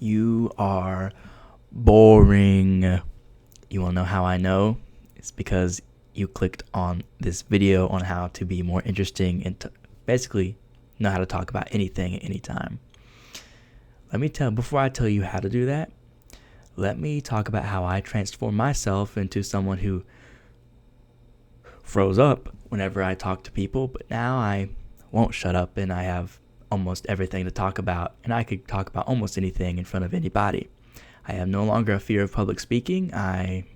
You are boring. You want to know how I know? It's because you clicked on this video on how to be more interesting and basically know how to talk about anything at any time. Before I tell you how to do that, let me talk about how I transformed myself into someone who froze up whenever I talk to people, but now I won't shut up and I have almost everything to talk about, and I could talk about almost anything in front of anybody. I have no longer a fear of public speaking. I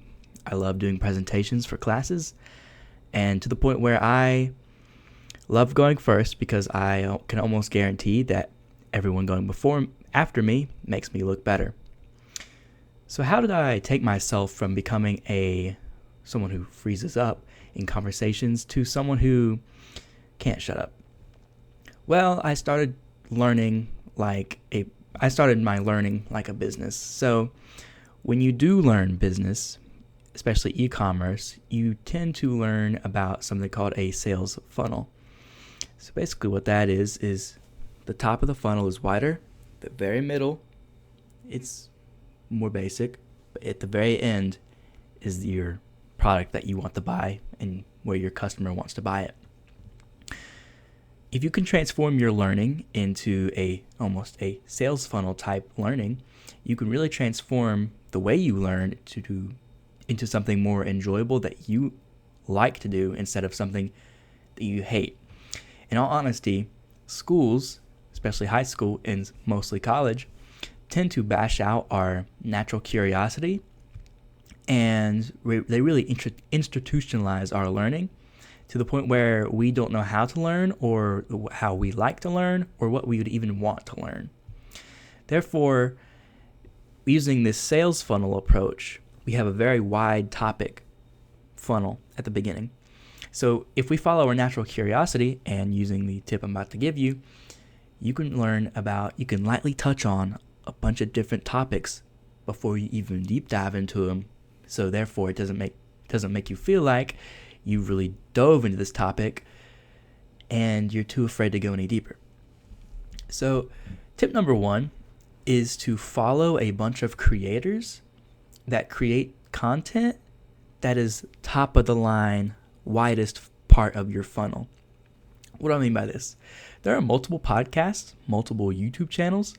love doing presentations for classes, and to the point where I love going first because I can almost guarantee that everyone going after me makes me look better. So how did I take myself from becoming someone who freezes up in conversations to someone who can't shut up? Well, I started my learning like a business. So when you do learn business, especially e-commerce, you tend to learn about something called a sales funnel. So basically what that is the top of the funnel is wider, the very middle, it's more basic, but at the very end is your product that you want to buy and where your customer wants to buy it. If you can transform your learning into almost a sales funnel type learning, you can really transform the way you learn into something more enjoyable that you like to do instead of something that you hate. In all honesty, schools, especially high school and mostly college, tend to bash out our natural curiosity, and they really institutionalize our learning to the point where we don't know how to learn or how we like to learn or what we would even want to learn. Therefore, using this sales funnel approach, we have a very wide topic funnel at the beginning. So if we follow our natural curiosity and using the tip I'm about to give you, you can lightly touch on a bunch of different topics before you even deep dive into them. So therefore, it doesn't make you feel like you really dove into this topic and you're too afraid to go any deeper. So tip number 1 is to follow a bunch of creators that create content that is top of the line, widest part of your funnel. What do I mean by this? There are multiple podcasts, multiple YouTube channels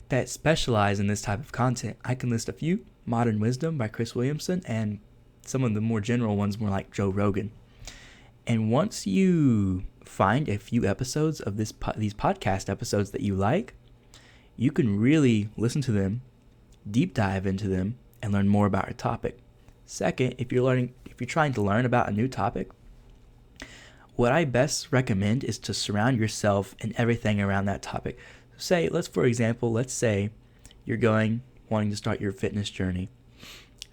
that specialize in this type of content. I can list a few: Modern Wisdom by Chris Williamson, and some of the more general ones more like Joe Rogan. And once you find a few episodes of these podcast episodes that you like, you can really listen to them, deep dive into them, and learn more about a topic. Second, if you're trying to learn about a new topic, what I best recommend is to surround yourself in everything around that topic. Let's say you're wanting to start your fitness journey.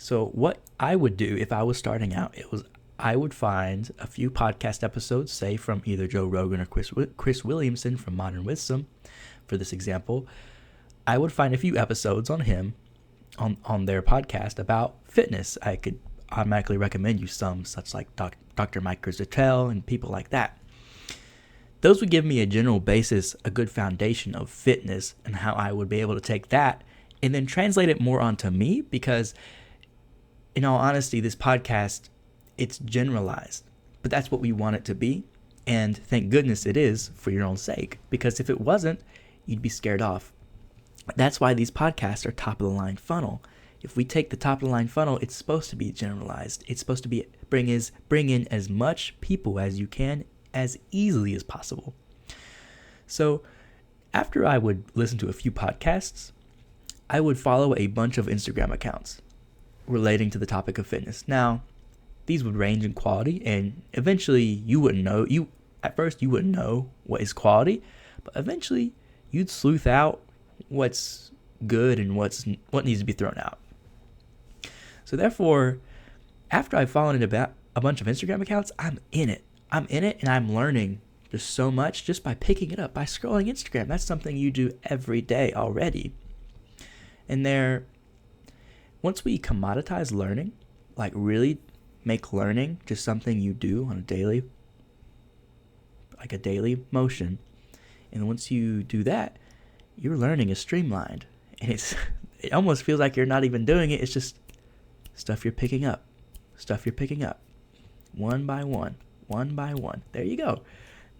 So what I would do if I was starting out, I would find a few podcast episodes, say from either Joe Rogan or Chris Williamson from Modern Wisdom. For this example, I would find a few episodes on him, on their podcast about fitness. I could automatically recommend you some, such like Dr. Mike Zertel and people like that. Those would give me a general basis, a good foundation of fitness and how I would be able to take that and then translate it more onto me, because in all honesty, this podcast, it's generalized, but that's what we want it to be. And thank goodness it is, for your own sake, because if it wasn't, you'd be scared off. That's why these podcasts are top of the line funnel. If we take the top of the line funnel, it's supposed to be generalized. It's supposed to be bring in as much people as you can as easily as possible. So after I would listen to a few podcasts, I would follow a bunch of Instagram accounts relating to the topic of fitness. Now, these would range in quality, and eventually you wouldn't know. At first you wouldn't know what is quality, but eventually you'd sleuth out what's good and what needs to be thrown out. So therefore, after I've followed about a bunch of Instagram accounts, I'm in it, and I'm learning just so much just by picking it up, by scrolling Instagram. That's something you do every day already. And once we commoditize learning, like really make learning just something you do on a daily motion, and once you do that, your learning is streamlined. And it almost feels like you're not even doing it. It's just stuff you're picking up. Stuff you're picking up. One by one. One by one. There you go.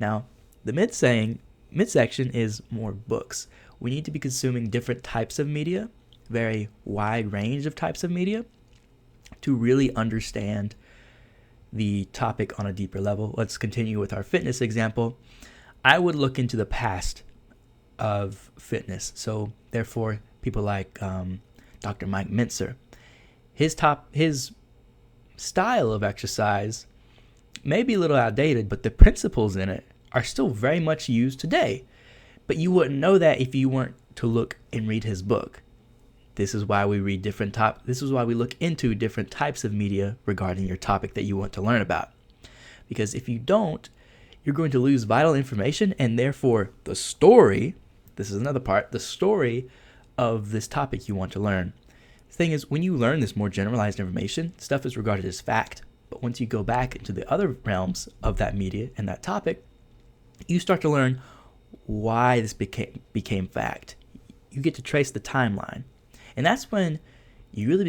Now, the midsection is more books. We need to be consuming different types of media, very wide range of types of media, to really understand the topic on a deeper level. Let's continue with our fitness example. I would look into the past of fitness. So therefore, people like Dr. Mike Mentzer, his style of exercise may be a little outdated, but the principles in it are still very much used today. But you wouldn't know that if you weren't to look and read his book. This is why we read this is why we look into different types of media regarding your topic that you want to learn about. Because if you don't, you're going to lose vital information, and therefore the story, this is another part, the story of this topic you want to learn. The thing is, when you learn this more generalized information, stuff is regarded as fact. But once you go back into the other realms of that media and that topic, you start to learn why this became fact. You get to trace the timeline. And that's when you really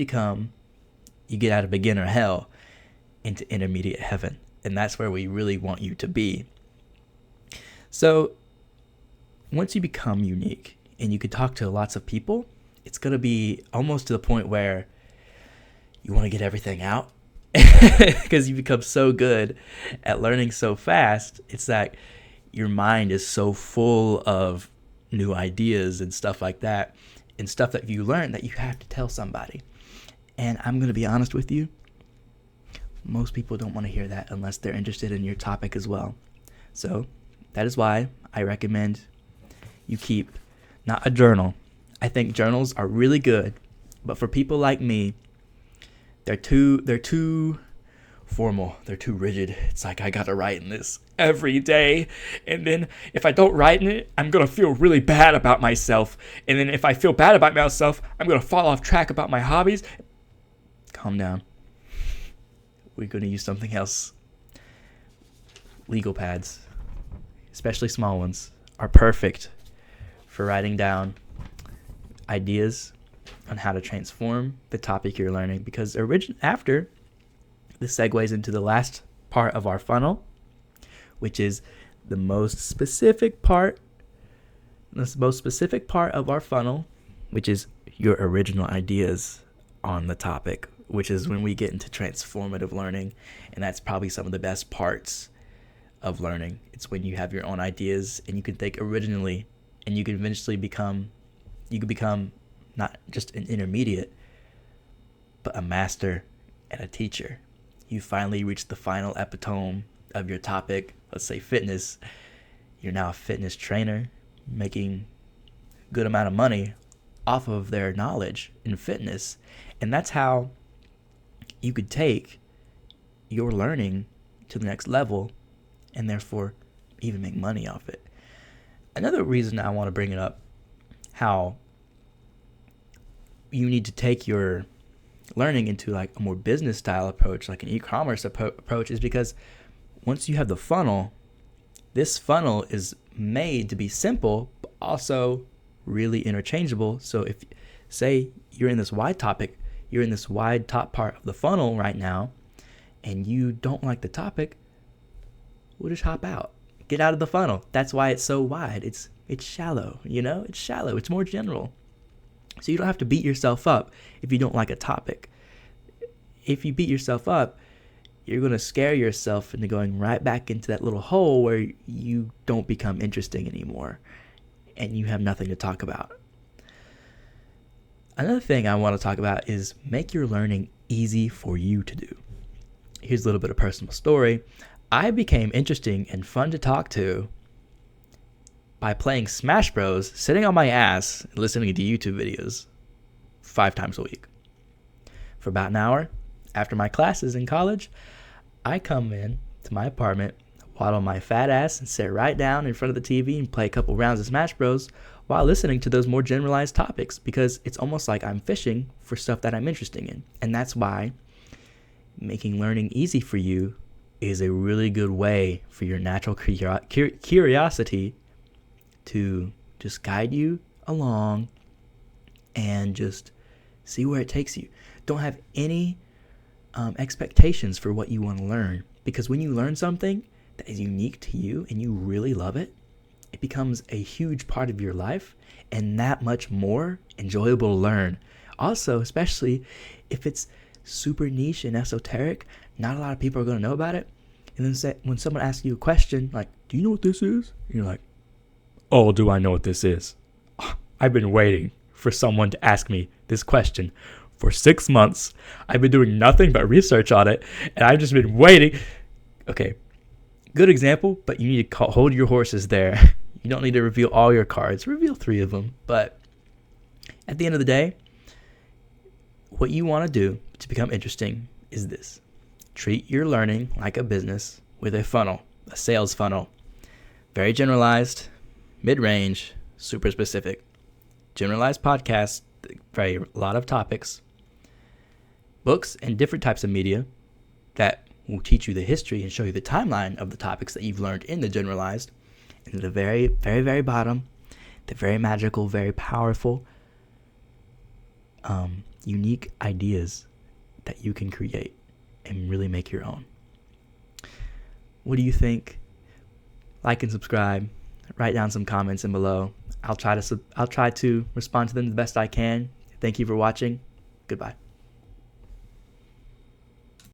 you get out of beginner hell into intermediate heaven. And that's where we really want you to be. So once you become unique and you can talk to lots of people, it's going to be almost to the point where you want to get everything out because you become so good at learning so fast. It's like your mind is so full of new ideas and stuff like that, and stuff that you learn that you have to tell somebody. And I'm going to be honest with you, most people don't want to hear that unless they're interested in your topic as well. So that is why I recommend you keep not a journal. I think journals are really good, but for people like me, they're too formal. They're too rigid. It's like, I gotta write in this every day, and then if I don't write in it, I'm gonna feel really bad about myself, and then if I feel bad about myself, I'm gonna fall off track about my hobbies. Calm down. We're gonna use something else. Legal pads, especially small ones, are perfect for writing down ideas on how to transform the topic you're learning, because after this segues into the last part of our funnel, which is the most specific part of our funnel, which is your original ideas on the topic, which is when we get into transformative learning. And that's probably some of the best parts of learning. It's when you have your own ideas and you can think originally, and you can eventually become not just an intermediate, but a master and a teacher. You finally reach the final epitome of your topic, let's say fitness. You're now a fitness trainer making a good amount of money off of their knowledge in fitness. And that's how you could take your learning to the next level and therefore even make money off it. Another reason I want to bring it up, how you need to take your learning into like a more business style approach, like an e-commerce approach, is because once you have the funnel, this funnel is made to be simple, but also really interchangeable. So if, say, you're in this wide topic, you're in this wide top part of the funnel right now, and you don't like the topic, we'll just hop out. Get out of the funnel. That's why it's so wide. It's shallow, It's shallow. It's more general. So you don't have to beat yourself up if you don't like a topic. If you beat yourself up, you're going to scare yourself into going right back into that little hole where you don't become interesting anymore and you have nothing to talk about. Another thing I want to talk about is make your learning easy for you to do. Here's a little bit of personal story. I became interesting and fun to talk to by playing Smash Bros, sitting on my ass, and listening to YouTube videos 5 times a week. For about an hour, after my classes in college, I come in to my apartment, waddle my fat ass, and sit right down in front of the TV and play a couple rounds of Smash Bros while listening to those more generalized topics, because it's almost like I'm fishing for stuff that I'm interested in. And that's why making learning easy for you is a really good way for your natural curiosity to just guide you along and just see where it takes you. Don't have any expectations for what you want to learn, because when you learn something that is unique to you and you really love it, it becomes a huge part of your life and that much more enjoyable to learn. Also, especially if it's super niche and esoteric, not a lot of people are going to know about it. And then when someone asks you a question like, do you know what this is? And you're like, oh, do I know what this is? I've been waiting for someone to ask me this question for 6 months. I've been doing nothing but research on it, and I've just been waiting. Okay, good example, but you need to hold your horses there. You don't need to reveal all your cards. Reveal 3 of them. But at the end of the day, what you want to do to become interesting is this. Treat your learning like a business with a funnel, a sales funnel. Very generalized, mid-range, super specific. Generalized podcasts, a lot of topics. Books and different types of media that will teach you the history and show you the timeline of the topics that you've learned in the generalized. And at the very, very, very bottom, the very magical, very powerful, unique ideas that you can create and really make your own. What do you think? Like and subscribe. Write down some comments in below. I'll try to respond to them the best I can. Thank you for watching. Goodbye.